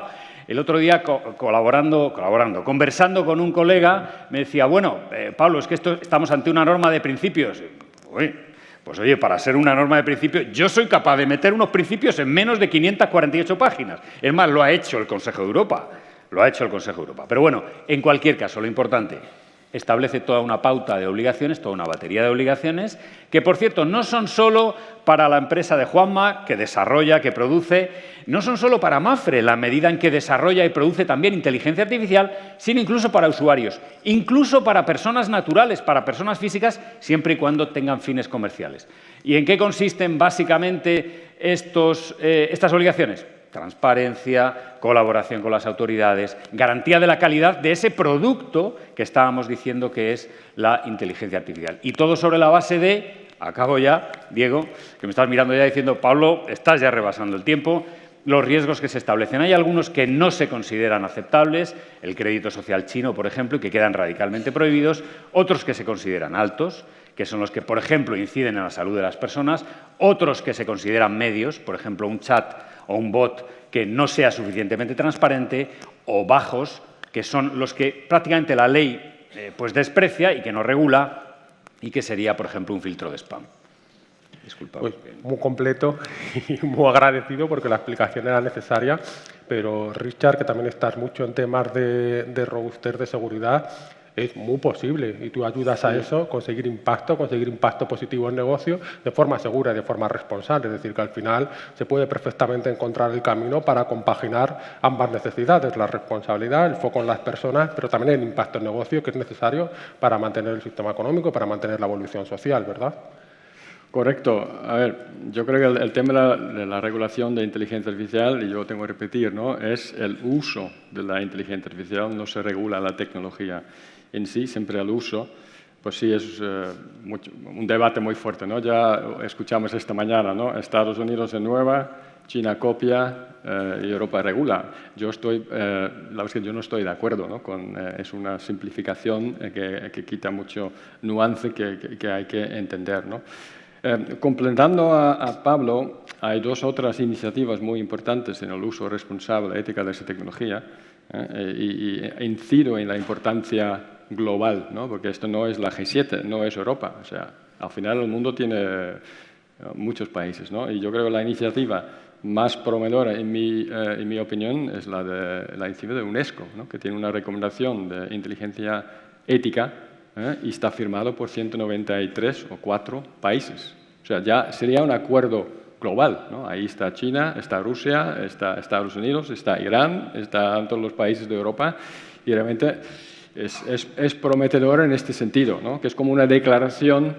El otro día, conversando con un colega, me decía, bueno, Pablo, es que estamos ante una norma de principios. Uy, pues oye, para ser una norma de principios, yo soy capaz de meter unos principios en menos de 548 páginas. Es más, lo ha hecho el Consejo de Europa. Lo ha hecho el Consejo de Europa. Pero bueno, en cualquier caso, lo importante, establece toda una pauta de obligaciones, toda una batería de obligaciones, que, por cierto, no son solo para la empresa de Juanma, que desarrolla, que produce, no son solo para Mapfre, en la medida en que desarrolla y produce también inteligencia artificial, sino incluso para usuarios, incluso para personas naturales, para personas físicas, siempre y cuando tengan fines comerciales. ¿Y en qué consisten básicamente estas obligaciones? Transparencia, colaboración con las autoridades, garantía de la calidad de ese producto que estábamos diciendo que es la inteligencia artificial. Y todo sobre la base de, acabo ya, Diego, que me estás mirando ya diciendo, Pablo, estás ya rebasando el tiempo, los riesgos que se establecen. Hay algunos que no se consideran aceptables, el crédito social chino, por ejemplo, y que quedan radicalmente prohibidos, otros que se consideran altos, que son los que, por ejemplo, inciden en la salud de las personas, otros que se consideran medios, por ejemplo, un chat o un bot que no sea suficientemente transparente, o bajos, que son los que prácticamente la ley pues desprecia y que no regula, y que sería, por ejemplo, un filtro de spam. Disculpa. Pues muy completo y muy agradecido porque la explicación era necesaria, pero Richard, que también estás mucho en temas de robustez de seguridad, es muy posible y tú ayudas a eso, conseguir impacto positivo en negocio de forma segura y de forma responsable. Es decir, que al final se puede perfectamente encontrar el camino para compaginar ambas necesidades, la responsabilidad, el foco en las personas, pero también el impacto en negocio que es necesario para mantener el sistema económico, para mantener la evolución social, ¿verdad? Correcto. A ver, yo creo que el tema de la regulación de inteligencia artificial, y yo lo tengo que repetir, ¿no?, es el uso de la inteligencia artificial, no se regula la tecnología en sí, siempre el uso. Pues sí, es un debate muy fuerte, ¿no? Ya escuchamos esta mañana, ¿no? Estados Unidos renueva, China copia y Europa regula. La verdad es que yo no estoy de acuerdo, ¿no? Es una simplificación que quita mucho nuance que hay que entender, ¿no? Complementando a Pablo, hay dos otras iniciativas muy importantes en el uso responsable, ética de esa tecnología, y incido en la importancia global, ¿no? Porque esto no es la G7, no es Europa. O sea, al final el mundo tiene muchos países, ¿no? Y yo creo que la iniciativa más prometedora, en mi opinión, es la iniciativa de UNESCO, ¿no?, que tiene una recomendación de inteligencia ética, y está firmado por 193 o 4 países. O sea, ya sería un acuerdo global, ¿no? Ahí está China, está Rusia, está Estados Unidos, está Irán, están todos los países de Europa, y realmente es prometedor en este sentido, ¿no?, que es como una declaración.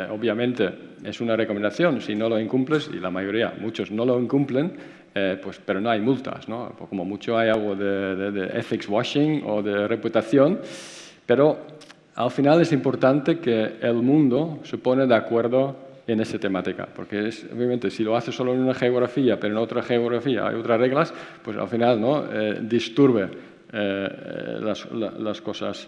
Obviamente es una recomendación, si no lo incumples, y la mayoría, muchos no lo incumplen, pero no hay multas, ¿no? Como mucho hay algo de ethics washing o de reputación, pero al final es importante que el mundo se pone de acuerdo en esa temática, porque obviamente si lo hace solo en una geografía, pero en otra geografía hay otras reglas, pues al final, ¿no?, disturbe las cosas.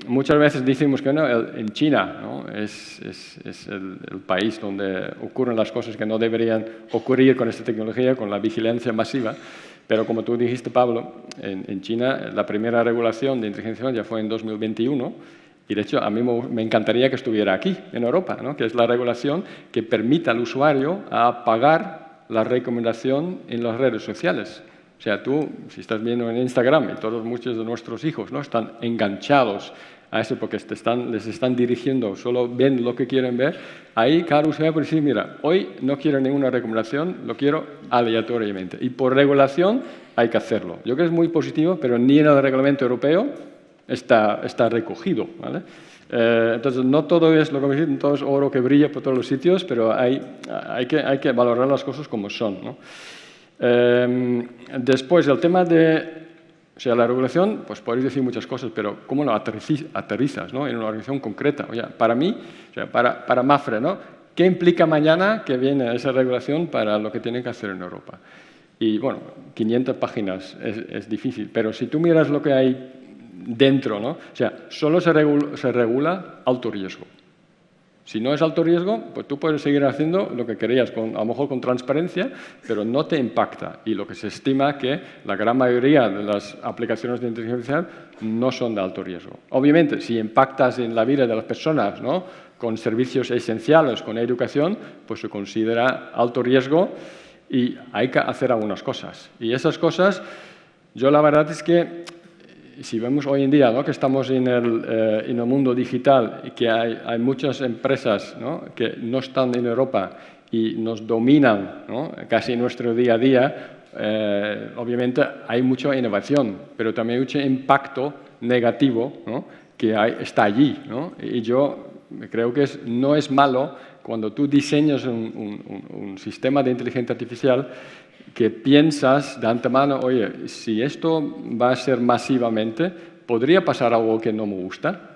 Muchas veces decimos que no, en China, ¿no?, es el país donde ocurren las cosas que no deberían ocurrir con esta tecnología, con la vigilancia masiva. Pero como tú dijiste, Pablo, en China la primera regulación de inteligencia artificial ya fue en 2021, y de hecho a mí me encantaría que estuviera aquí, en Europa, ¿no?, que es la regulación que permita al usuario apagar la recomendación en las redes sociales. O sea, tú, si estás viendo en Instagram, y muchos de nuestros hijos, ¿no?, están enganchados a eso porque les están dirigiendo, solo ven lo que quieren ver, ahí cada usuario puede decir, mira, hoy no quiero ninguna recomendación, lo quiero aleatoriamente. Y por regulación hay que hacerlo. Yo creo que es muy positivo, pero ni en el reglamento europeo está recogido, ¿vale? Entonces, no todo es lo que me dicen, todo es oro que brilla por todos los sitios, pero hay que valorar las cosas como son, ¿no? Después, el tema o sea, la regulación, pues podéis decir muchas cosas, pero ¿cómo lo aterrizas, ¿no?, en una organización concreta? O sea, para mí, o sea, para Mapfre, ¿no?, ¿qué implica mañana que viene esa regulación para lo que tienen que hacer en Europa? Y bueno, 500 páginas es difícil, pero si tú miras lo que hay dentro, ¿no? O sea, solo se regula alto riesgo. Si no es alto riesgo, pues tú puedes seguir haciendo lo que querías, a lo mejor con transparencia, pero no te impacta. Y lo que se estima que la gran mayoría de las aplicaciones de inteligencia artificial no son de alto riesgo. Obviamente, si impactas en la vida de las personas, ¿no? Con servicios esenciales, con educación, pues se considera alto riesgo y hay que hacer algunas cosas. Y esas cosas, yo la verdad es que, si vemos hoy en día, ¿no? Que estamos en el mundo digital y que hay muchas empresas, ¿no? Que no están en Europa y nos dominan, ¿no? Casi en nuestro día a día, obviamente hay mucha innovación, pero también hay mucho impacto negativo, ¿no? Que está allí, ¿no? Y yo creo que no es malo cuando tú diseñas un sistema de inteligencia artificial que piensas de antemano, oye, si esto va a ser masivamente, podría pasar algo que no me gusta,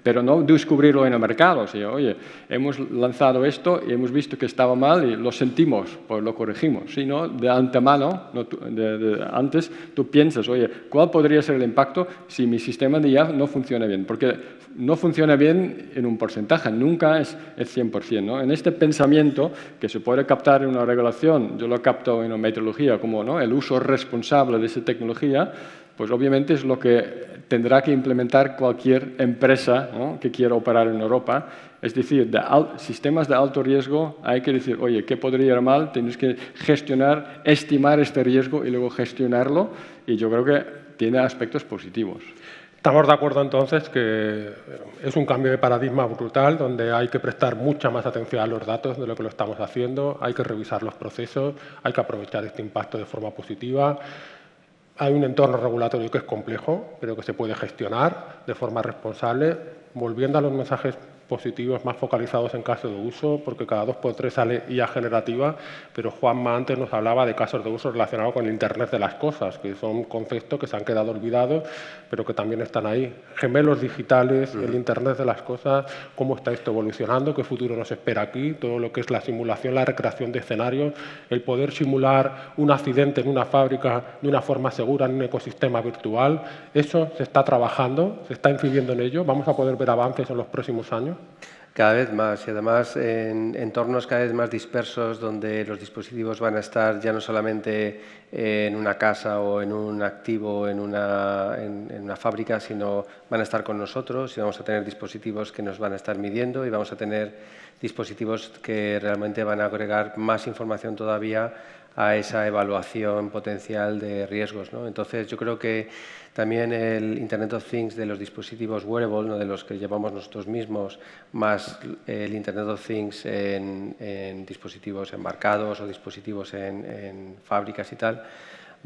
pero no descubrirlo en el mercado. O sea, oye, hemos lanzado esto y hemos visto que estaba mal y lo sentimos, pues lo corregimos. Sino de antemano, antes, tú piensas, oye, ¿cuál podría ser el impacto si mi sistema de IA no funciona bien? Porque no funciona bien en un porcentaje, nunca es 100%, ¿no? En este pensamiento que se puede captar en una regulación, yo lo capto en una metodología como, ¿no? El uso responsable de esa tecnología, pues obviamente es lo que tendrá que implementar cualquier empresa, ¿no? Que quiera operar en Europa. Es decir, sistemas de alto riesgo hay que decir, oye, ¿qué podría ir mal? Tienes que gestionar, estimar este riesgo y luego gestionarlo, y yo creo que tiene aspectos positivos. Estamos de acuerdo entonces que es un cambio de paradigma brutal donde hay que prestar mucha más atención a los datos de lo que lo estamos haciendo, hay que revisar los procesos, hay que aprovechar este impacto de forma positiva. Hay un entorno regulatorio que es complejo, pero que se puede gestionar de forma responsable, volviendo a los mensajes positivos más focalizados en casos de uso, porque cada 2x3 sale IA generativa, pero Juanma antes nos hablaba de casos de uso relacionados con el Internet de las cosas, que son conceptos que se han quedado olvidados, pero que también están ahí. Gemelos digitales, el Internet de las cosas, cómo está esto evolucionando, qué futuro nos espera aquí, todo lo que es la simulación, la recreación de escenarios, el poder simular un accidente en una fábrica de una forma segura en un ecosistema virtual. Eso se está trabajando, se está incidiendo en ello. Vamos a poder ver avances en los próximos años. Cada vez más, y además en entornos cada vez más dispersos donde los dispositivos van a estar ya no solamente en una casa o en un activo, en una fábrica, sino van a estar con nosotros y vamos a tener dispositivos que nos van a estar midiendo y vamos a tener dispositivos que realmente van a agregar más información todavía a esa evaluación potencial de riesgos, ¿no? Entonces, yo creo que también el Internet of Things de los dispositivos wearable, ¿no? De los que llevamos nosotros mismos, más el Internet of Things en dispositivos embarcados o dispositivos en fábricas y tal,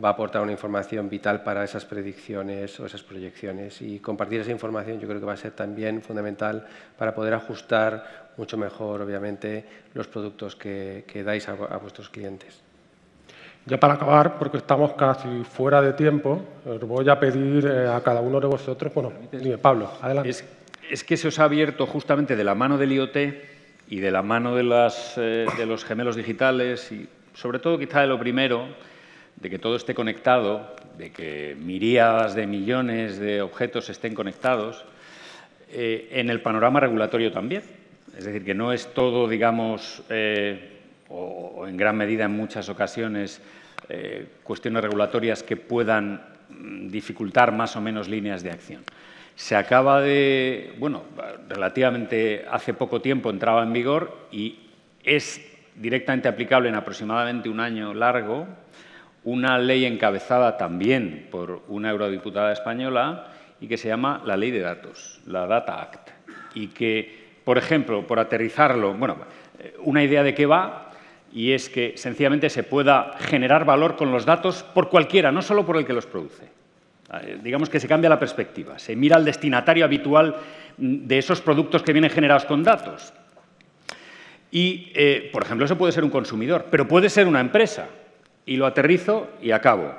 va a aportar una información vital para esas predicciones o esas proyecciones. Y compartir esa información yo creo que va a ser también fundamental para poder ajustar mucho mejor, obviamente, los productos que dais a vuestros clientes. Ya para acabar, porque estamos casi fuera de tiempo, os voy a pedir a cada uno de vosotros... Bueno, dime, Pablo, adelante. Es que se os ha abierto justamente de la mano del IoT y de la mano de los gemelos digitales y sobre todo quizá de lo primero, de que todo esté conectado, de que miríadas de millones de objetos estén conectados, en el panorama regulatorio también. Es decir, que no es todo, digamos, o en gran medida en muchas ocasiones, cuestiones regulatorias que puedan dificultar más o menos líneas de acción. Se acaba de, bueno, relativamente hace poco tiempo entraba en vigor y es directamente aplicable en aproximadamente un año largo una ley encabezada también por una eurodiputada española y que se llama la Ley de Datos, la Data Act, y que, por ejemplo, por aterrizarlo, bueno, una idea de qué va, y es que sencillamente se pueda generar valor con los datos por cualquiera, no solo por el que los produce. Digamos que se cambia la perspectiva, se mira al destinatario habitual de esos productos que vienen generados con datos. Y, por ejemplo, eso puede ser un consumidor, pero puede ser una empresa. Y lo aterrizo y acabo.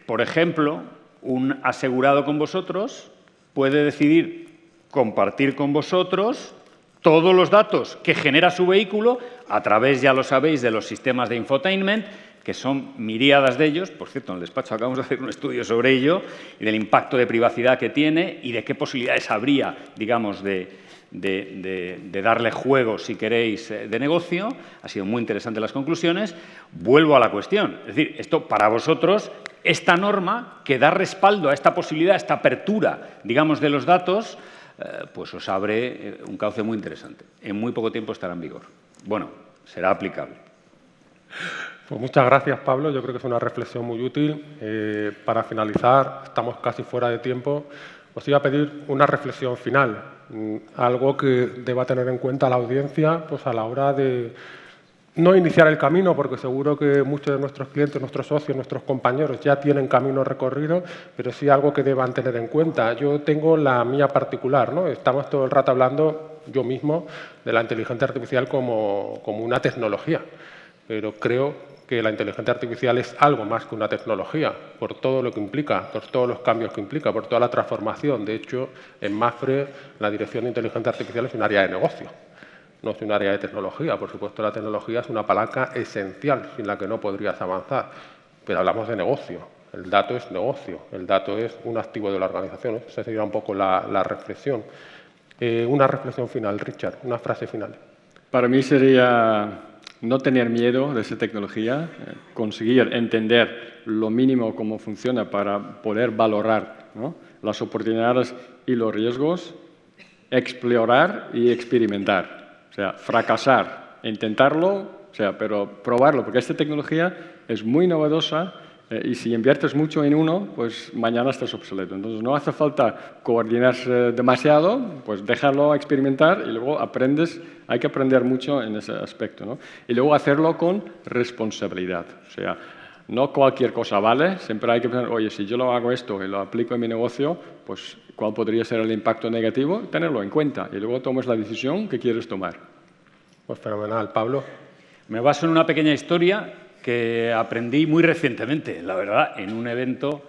Por ejemplo, un asegurado con vosotros puede decidir compartir con vosotros todos los datos que genera su vehículo a través, ya lo sabéis, de los sistemas de infotainment, que son miríadas de ellos. Por cierto, en el despacho acabamos de hacer un estudio sobre ello y del impacto de privacidad que tiene y de qué posibilidades habría, digamos, de darle juego, si queréis, de negocio. Ha sido muy interesante las conclusiones. Vuelvo a la cuestión. Es decir, esto para vosotros, esta norma que da respaldo a esta posibilidad, a esta apertura, digamos, de los datos, pues os abre un cauce muy interesante. En muy poco tiempo estará en vigor. Bueno, será aplicable. Pues muchas gracias, Pablo. Yo creo que es una reflexión muy útil. Para finalizar, estamos casi fuera de tiempo. Os iba a pedir una reflexión final, algo que deba tener en cuenta la audiencia pues a la hora de no iniciar el camino, porque seguro que muchos de nuestros clientes, nuestros socios, nuestros compañeros ya tienen camino recorrido, pero sí algo que deban tener en cuenta. Yo tengo la mía particular, ¿no? Estamos todo el rato hablando, yo mismo, de la inteligencia artificial como una tecnología, pero creo que la inteligencia artificial es algo más que una tecnología, por todo lo que implica, por todos los cambios que implica, por toda la transformación. De hecho, en MAPFRE, la Dirección de Inteligencia Artificial es un área de negocio, no es un área de tecnología. Por supuesto, la tecnología es una palanca esencial sin la que no podrías avanzar, pero hablamos de negocio. El dato es negocio, el dato es un activo de la organización. Esa sería un poco la reflexión. Una reflexión final, Richard, una frase final. Para mí sería no tener miedo de esa tecnología, conseguir entender lo mínimo cómo funciona para poder valorar, ¿no?, las oportunidades y los riesgos, explorar y experimentar. O sea, fracasar, intentarlo, pero probarlo, porque esta tecnología es muy novedosa y si inviertes mucho en uno, pues mañana estás obsoleto. Entonces no hace falta coordinarse demasiado, pues déjalo experimentar y luego aprendes. Hay que aprender mucho en ese aspecto, ¿no? Y luego hacerlo con responsabilidad. O sea, no cualquier cosa vale. Siempre hay que pensar, oye, si yo lo hago esto y lo aplico en mi negocio, pues ¿cuál podría ser el impacto negativo? Tenerlo en cuenta y luego tomes la decisión que quieres tomar. Pues fenomenal. Pablo. Me baso en una pequeña historia que aprendí muy recientemente, la verdad, en un evento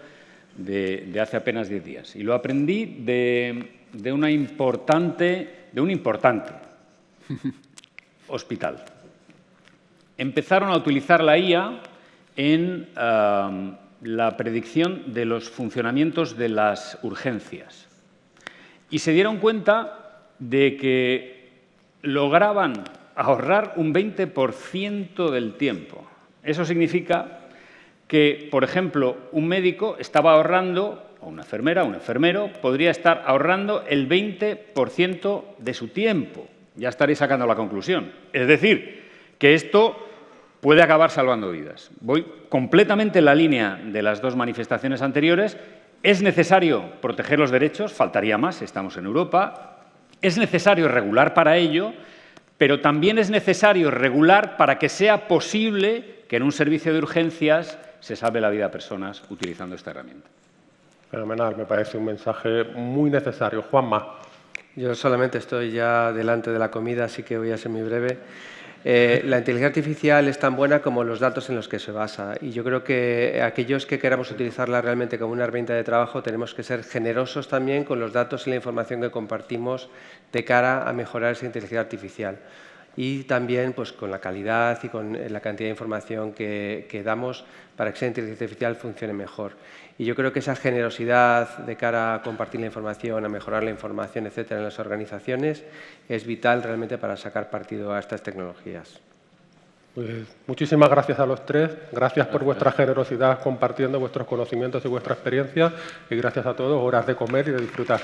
de hace apenas 10 días. Y lo aprendí de un importante hospital. Empezaron a utilizar la IA en la predicción de los funcionamientos de las urgencias. Y se dieron cuenta de que lograban ahorrar un 20% del tiempo. Eso significa que, por ejemplo, un médico estaba ahorrando, o una enfermera, un enfermero, podría estar ahorrando el 20% de su tiempo. Ya estaréis sacando la conclusión. Es decir, que esto puede acabar salvando vidas. Voy completamente en la línea de las dos manifestaciones anteriores. Es necesario proteger los derechos, faltaría más, estamos en Europa. Es necesario regular para ello, pero también es necesario regular para que sea posible que en un servicio de urgencias se salve la vida a personas utilizando esta herramienta. Fenomenal, me parece un mensaje muy necesario. Juanma. Yo solamente estoy ya delante de la comida, así que voy a ser muy breve. La inteligencia artificial es tan buena como los datos en los que se basa y yo creo que aquellos que queramos utilizarla realmente como una herramienta de trabajo tenemos que ser generosos también con los datos y la información que compartimos de cara a mejorar esa inteligencia artificial y también pues, con la calidad y con la cantidad de información que damos para que esa inteligencia artificial funcione mejor. Y yo creo que esa generosidad de cara a compartir la información, a mejorar la información, etcétera, en las organizaciones es vital realmente para sacar partido a estas tecnologías. Pues muchísimas gracias a los tres. Gracias por vuestra generosidad compartiendo vuestros conocimientos y vuestra experiencia. Y gracias a todos. Horas de comer y de disfrutar.